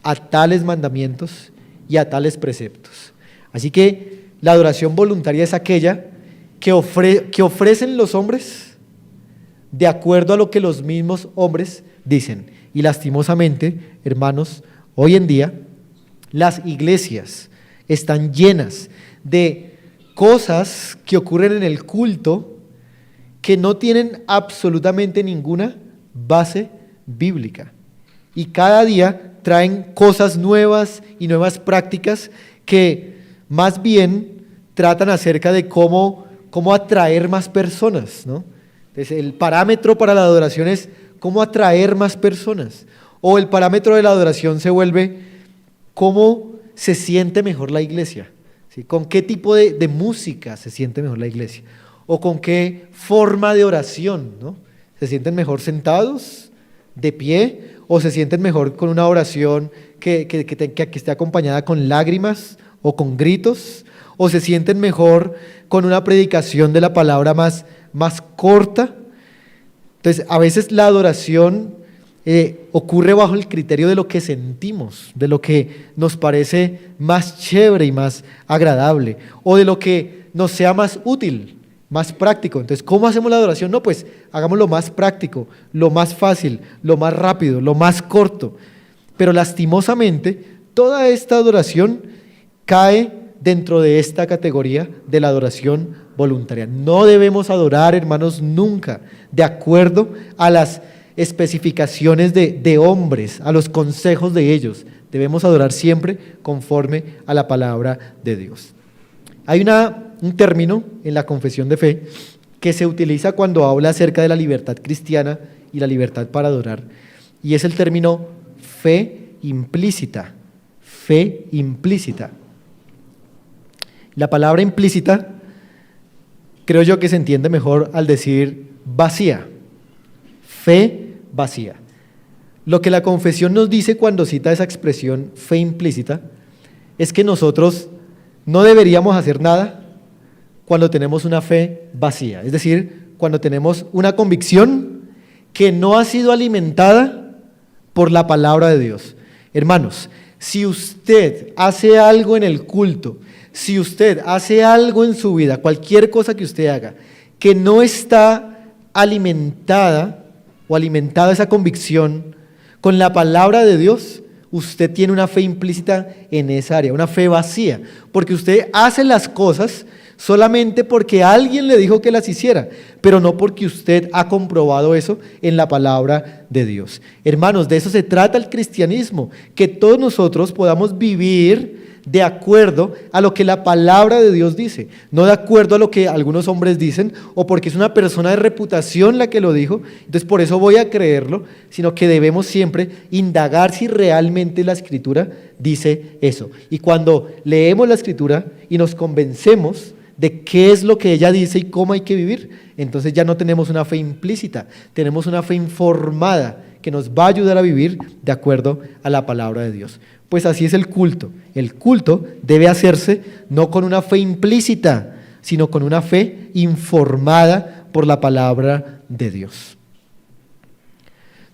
a tales mandamientos y a tales preceptos. Así que la adoración voluntaria es aquella que ofrecen los hombres de acuerdo a lo que los mismos hombres dicen. Y lastimosamente, hermanos, hoy en día las iglesias están llenas de cosas que ocurren en el culto que no tienen absolutamente ninguna base bíblica. Y cada día traen cosas nuevas y nuevas prácticas que más bien tratan acerca de cómo atraer más personas, ¿no? Entonces, el parámetro para la adoración es cómo atraer más personas. O el parámetro de la adoración se vuelve cómo se siente mejor la iglesia, ¿sí? Con qué tipo de música se siente mejor la iglesia. O con qué forma de oración, ¿no? ¿Se sienten mejor sentados, de pie? ¿O se sienten mejor con una oración que esté acompañada con lágrimas o con gritos? ¿O se sienten mejor con una predicación de la palabra más corta? Entonces, a veces la adoración ocurre bajo el criterio de lo que sentimos, de lo que nos parece más chévere y más agradable, o de lo que nos sea más útil, más práctico. Entonces, ¿cómo hacemos la adoración? No, pues hagamos lo más práctico, lo más fácil, lo más rápido, lo más corto. Pero lastimosamente, toda esta adoración cae dentro de esta categoría de la adoración voluntaria. No debemos adorar, hermanos, nunca de acuerdo a las especificaciones de hombres, a los consejos de ellos. Debemos adorar siempre conforme a la palabra de Dios. Hay un término en la confesión de fe que se utiliza cuando habla acerca de la libertad cristiana y la libertad para adorar, y es el término fe implícita. Fe implícita. La palabra implícita creo yo que se entiende mejor al decir vacía. Fe vacía. Lo que la confesión nos dice cuando cita esa expresión fe implícita es que nosotros no deberíamos hacer nada cuando tenemos una fe vacía, es decir, cuando tenemos una convicción que no ha sido alimentada por la palabra de Dios. Hermanos, si usted hace algo en el culto, si usted hace algo en su vida, cualquier cosa que usted haga, que no está alimentada o alimentada esa convicción con la palabra de Dios, usted tiene una fe implícita en esa área, una fe vacía, porque usted hace las cosas solamente porque alguien le dijo que las hiciera, pero no porque usted ha comprobado eso en la palabra de Dios. Hermanos, de eso se trata el cristianismo, que todos nosotros podamos vivir de acuerdo a lo que la palabra de Dios dice, no de acuerdo a lo que algunos hombres dicen o porque es una persona de reputación la que lo dijo, entonces por eso voy a creerlo, sino que debemos siempre indagar si realmente la Escritura dice eso. Y cuando leemos la Escritura y nos convencemos de qué es lo que ella dice y cómo hay que vivir, entonces ya no tenemos una fe implícita, tenemos una fe informada que nos va a ayudar a vivir de acuerdo a la palabra de Dios. Pues así es el culto. El culto debe hacerse no con una fe implícita, sino con una fe informada por la palabra de Dios.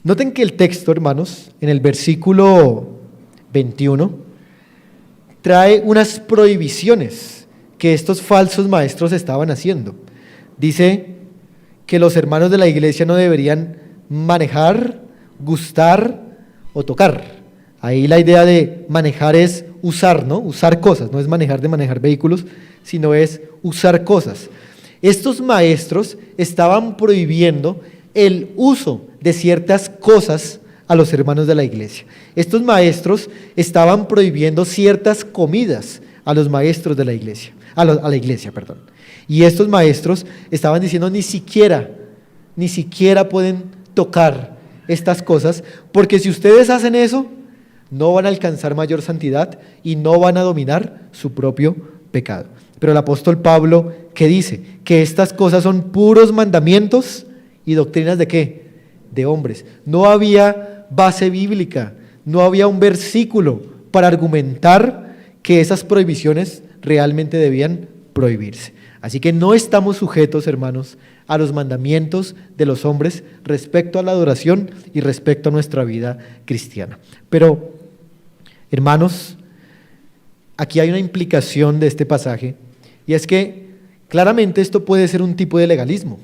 Noten que el texto, hermanos, en el versículo 21, trae unas prohibiciones que estos falsos maestros estaban haciendo. Dice que los hermanos de la iglesia no deberían manejar, gustar o tocar. Ahí la idea de manejar es usar, ¿no? Usar cosas, no es manejar de manejar vehículos, sino es usar cosas. Estos maestros estaban prohibiendo el uso de ciertas cosas a los hermanos de la iglesia. Estos maestros estaban prohibiendo ciertas comidas a los maestros de la iglesia, a la iglesia. Y estos maestros estaban diciendo ni siquiera pueden tocar estas cosas, porque si ustedes hacen eso, no van a alcanzar mayor santidad y no van a dominar su propio pecado. Pero el apóstol Pablo, ¿qué dice? Que estas cosas son puros mandamientos y doctrinas ¿de qué? De hombres. No había base bíblica, no había un versículo para argumentar que esas prohibiciones realmente debían prohibirse. Así que no estamos sujetos, hermanos, a los mandamientos de los hombres respecto a la adoración y respecto a nuestra vida cristiana. Pero, hermanos, aquí hay una implicación de este pasaje, y es que claramente esto puede ser un tipo de legalismo.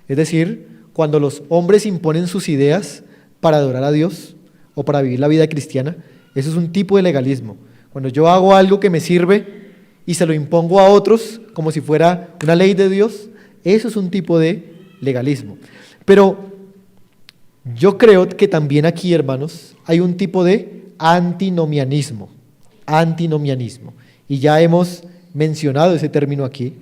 Es decir, cuando los hombres imponen sus ideas para adorar a Dios o para vivir la vida cristiana, eso es un tipo de legalismo. Cuando yo hago algo que me sirve y se lo impongo a otros como si fuera una ley de Dios, eso es un tipo de legalismo. Pero yo creo que también aquí, hermanos, hay un tipo de antinomianismo. Antinomianismo. Y ya hemos mencionado ese término aquí.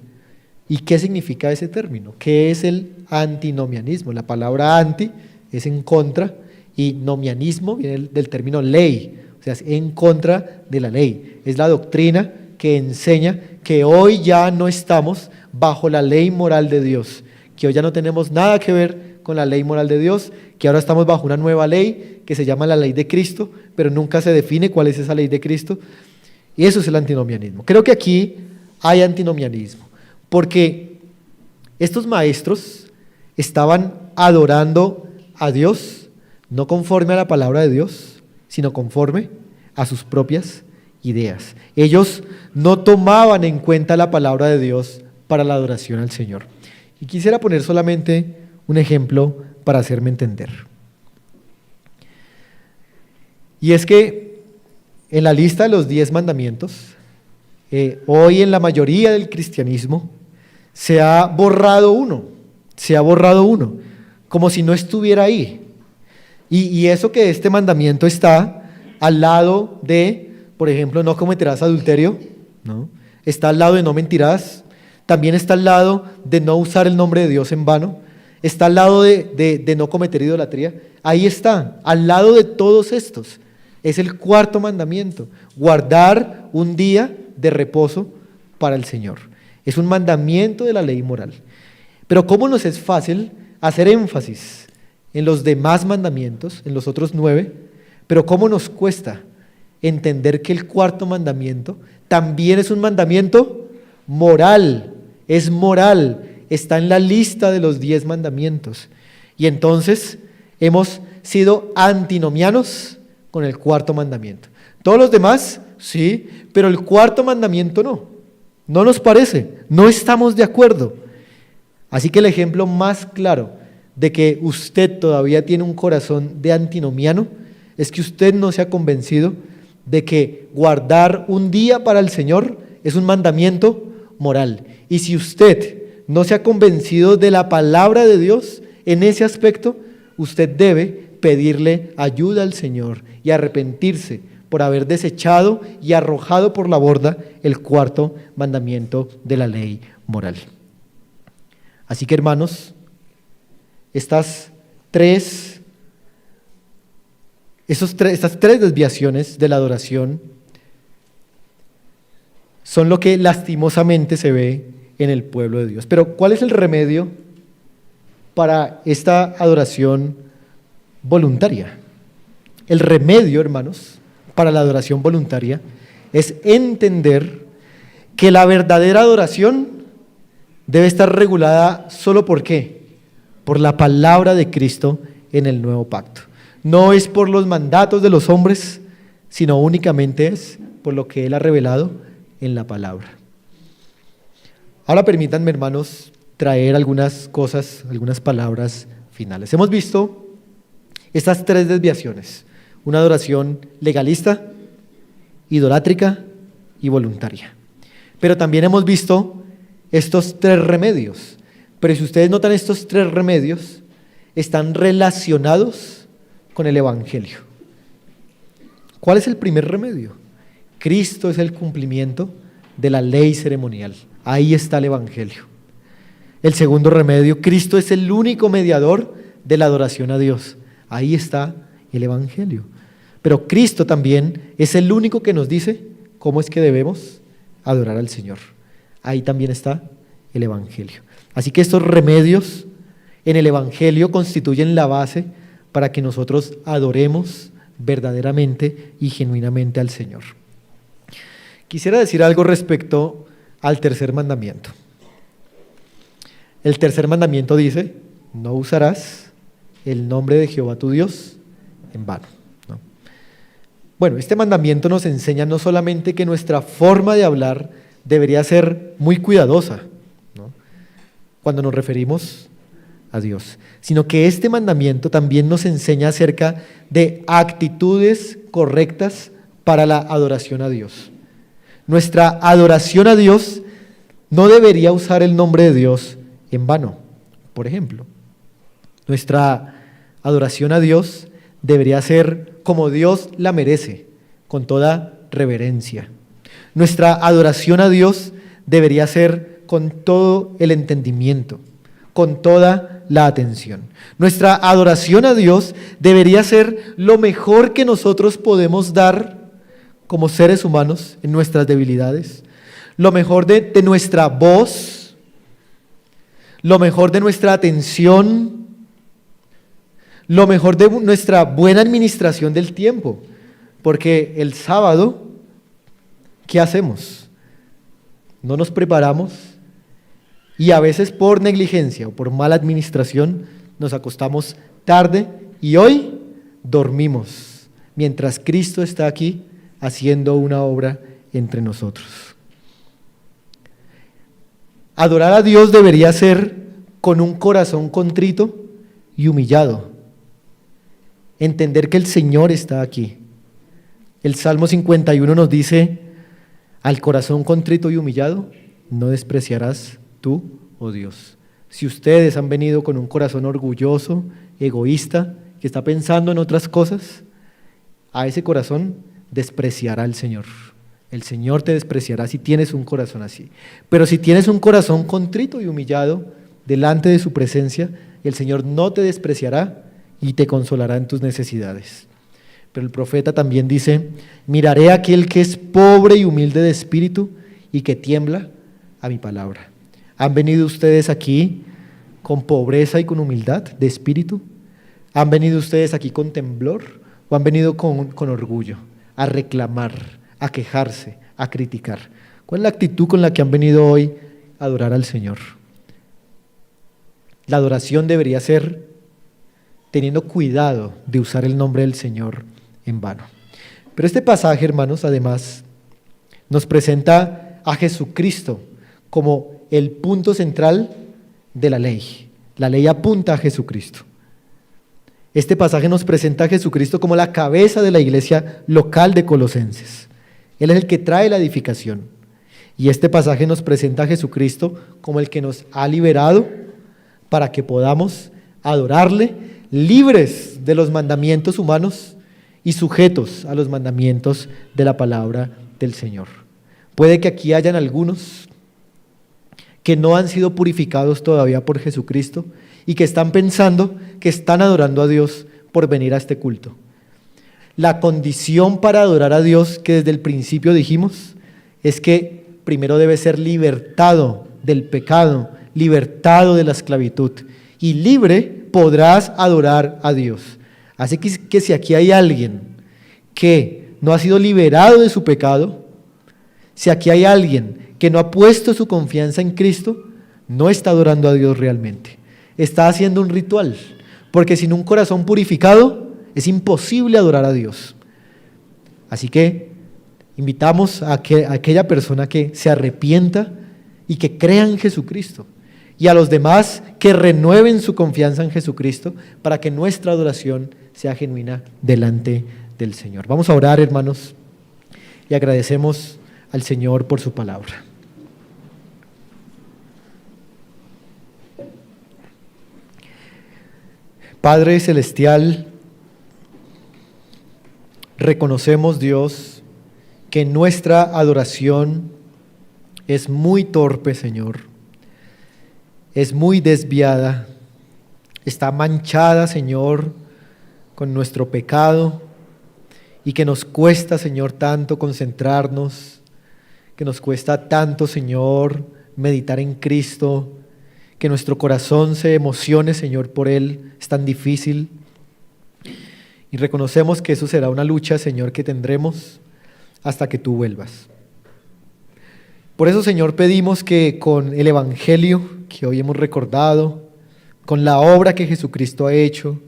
¿Y qué significa ese término? ¿Qué es el antinomianismo? La palabra anti es en contra y nomianismo viene del término ley, o sea, es en contra de la ley. Es la doctrina que enseña que hoy ya no estamos bajo la ley moral de Dios, que hoy ya no tenemos nada que ver con la ley moral de Dios, que ahora estamos bajo una nueva ley que se llama la ley de Cristo, pero nunca se define cuál es esa ley de Cristo. Y eso es el antinomianismo. Creo que aquí hay antinomianismo, porque estos maestros estaban adorando a Dios, no conforme a la palabra de Dios, sino conforme a sus propias ideas. Ellos no tomaban en cuenta la palabra de Dios para la adoración al Señor. Y quisiera poner solamente un ejemplo para hacerme entender. Y es que en la lista de los 10 mandamientos, hoy en la mayoría del cristianismo, se ha borrado uno, como si no estuviera ahí. Y eso que este mandamiento está al lado de, por ejemplo, no cometerás adulterio, ¿no? Está al lado de no mentirás, también está al lado de no usar el nombre de Dios en vano, está al lado de no cometer idolatría. Ahí está, al lado de todos estos. Es el 4º mandamiento, guardar un día de reposo para el Señor. Es un mandamiento de la ley moral. Pero ¿cómo nos es fácil hacer énfasis en los demás mandamientos, en los otros 9? Pero ¿cómo nos cuesta entender que el 4º mandamiento también es un mandamiento moral? Es moral, está en la lista de los 10 mandamientos. Y entonces hemos sido antinomianos con el 4º mandamiento. Todos los demás, sí, pero el 4º mandamiento no nos parece, no estamos de acuerdo. Así que el ejemplo más claro de que usted todavía tiene un corazón de antinomiano es que usted no se ha convencido de que guardar un día para el Señor es un mandamiento moral. Y si usted no se ha convencido de la palabra de Dios en ese aspecto, usted debe pedirle ayuda al Señor y arrepentirse por haber desechado y arrojado por la borda el 4º mandamiento de la ley moral. Así que, hermanos, estas tres desviaciones de la adoración son lo que lastimosamente se ve en el pueblo de Dios. Pero ¿cuál es el remedio para esta adoración voluntaria? El remedio, hermanos, para la adoración voluntaria es entender que la verdadera adoración debe estar regulada solo ¿por qué? Por la palabra de Cristo en el nuevo pacto. No es por los mandatos de los hombres, sino únicamente es por lo que Él ha revelado en la palabra. Ahora permítanme, hermanos, traer algunas cosas, algunas palabras finales. Hemos visto estas 3 desviaciones: una adoración legalista, idolátrica y voluntaria. Pero también hemos visto estos 3 remedios. Pero si ustedes notan, estos 3 remedios están relacionados con el Evangelio. ¿Cuál es el primer remedio? Cristo es el cumplimiento de la ley ceremonial. Ahí está el Evangelio. El segundo remedio, Cristo es el único mediador de la adoración a Dios. Ahí está el Evangelio. Pero Cristo también es el único que nos dice cómo es que debemos adorar al Señor. Ahí también está el Evangelio. Así que estos remedios en el Evangelio constituyen la base para que nosotros adoremos verdaderamente y genuinamente al Señor. Quisiera decir algo respecto al tercer mandamiento. El tercer mandamiento dice: no usarás el nombre de Jehová tu Dios en vano. ¿No? Bueno, este mandamiento nos enseña no solamente que nuestra forma de hablar debería ser muy cuidadosa, ¿no?, cuando nos referimos a Dios, sino que este mandamiento también nos enseña acerca de actitudes correctas para la adoración a Dios. Nuestra adoración a Dios no debería usar el nombre de Dios en vano. Por ejemplo, nuestra adoración a Dios debería ser como Dios la merece, con toda reverencia. Nuestra adoración a Dios debería ser con todo el entendimiento, con toda la atención. Nuestra adoración a Dios debería ser lo mejor que nosotros podemos dar como seres humanos en nuestras debilidades, lo mejor de nuestra voz, lo mejor de nuestra atención, lo mejor de nuestra buena administración del tiempo, porque el sábado, ¿qué hacemos? No nos preparamos y a veces por negligencia o por mala administración nos acostamos tarde y hoy dormimos, mientras Cristo está aquí haciendo una obra entre nosotros. Adorar a Dios debería ser con un corazón contrito y humillado. Entender que el Señor está aquí. El Salmo 51 nos dice: al corazón contrito y humillado no despreciarás tú, oh Dios. Si ustedes han venido con un corazón orgulloso, egoísta, que está pensando en otras cosas, a ese corazón despreciará el Señor. El Señor te despreciará si tienes un corazón así. Pero si tienes un corazón contrito y humillado delante de su presencia, el Señor no te despreciará y te consolará en tus necesidades. Pero el profeta también dice: miraré a aquel que es pobre y humilde de espíritu y que tiembla a mi palabra. ¿Han venido ustedes aquí con pobreza y con humildad de espíritu? ¿Han venido ustedes aquí con temblor o han venido con orgullo, a reclamar, a quejarse, a criticar? ¿Cuál es la actitud con la que han venido hoy a adorar al Señor? La adoración debería ser teniendo cuidado de usar el nombre del Señor en vano. Pero este pasaje, hermanos, además nos presenta a Jesucristo como el punto central de la ley. La ley apunta a Jesucristo. Este pasaje nos presenta a Jesucristo como la cabeza de la iglesia local de Colosenses. Él es el que trae la edificación. Y este pasaje nos presenta a Jesucristo como el que nos ha liberado para que podamos adorarle libres de los mandamientos humanos y sujetos a los mandamientos de la palabra del Señor. Puede que aquí hayan algunos que no han sido purificados todavía por Jesucristo y que están pensando que están adorando a Dios por venir a este culto. La condición para adorar a Dios, que desde el principio dijimos, es que primero debe ser libertado del pecado, libertado de la esclavitud, y libre podrás adorar a Dios. Así que si aquí hay alguien que no ha sido liberado de su pecado, si aquí hay alguien que no ha puesto su confianza en Cristo, no está adorando a Dios realmente. Está haciendo un ritual, porque sin un corazón purificado es imposible adorar a Dios. Así que invitamos a aquella persona que se arrepienta y que crea en Jesucristo, y a los demás que renueven su confianza en Jesucristo para que nuestra adoración sea genuina delante del Señor. Vamos a orar, hermanos, y agradecemos al Señor por su palabra. Padre Celestial, reconocemos, Dios, que nuestra adoración es muy torpe, Señor, es muy desviada, está manchada, Señor, con nuestro pecado, y que nos cuesta, Señor, tanto concentrarnos, que nos cuesta tanto, Señor, meditar en Cristo, que nuestro corazón se emocione, Señor, por Él, es tan difícil. Y reconocemos que eso será una lucha, Señor, que tendremos hasta que tú vuelvas. Por eso, Señor, pedimos que con el Evangelio que hoy hemos recordado, con la obra que Jesucristo ha hecho,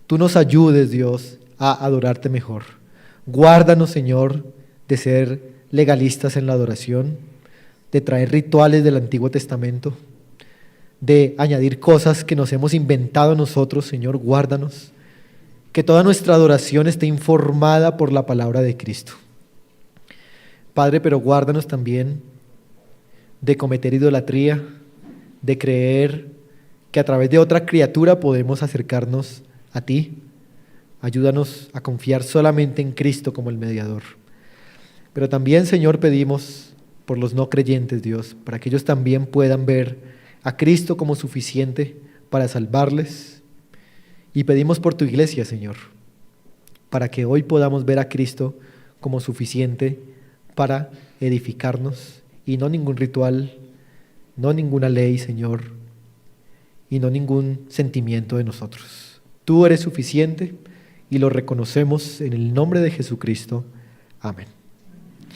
tú nos ayudes, Dios, a adorarte mejor. Guárdanos, Señor, de ser legalistas en la adoración, de traer rituales del Antiguo Testamento, de añadir cosas que nos hemos inventado nosotros, Señor, guárdanos. que toda nuestra adoración esté informada por la palabra de Cristo. Padre, pero guárdanos también de cometer idolatría, de creer que a través de otra criatura podemos acercarnos a ti. Ayúdanos a confiar solamente en Cristo como el mediador. Pero también, Señor, pedimos por los no creyentes, Dios, para que ellos también puedan ver a Cristo como suficiente para salvarles. Y pedimos por tu iglesia, Señor, para que hoy podamos ver a Cristo como suficiente para edificarnos y no ningún ritual, no ninguna ley, Señor, y no ningún sentimiento de nosotros. Tú eres suficiente y lo reconocemos en el nombre de Jesucristo. Amén.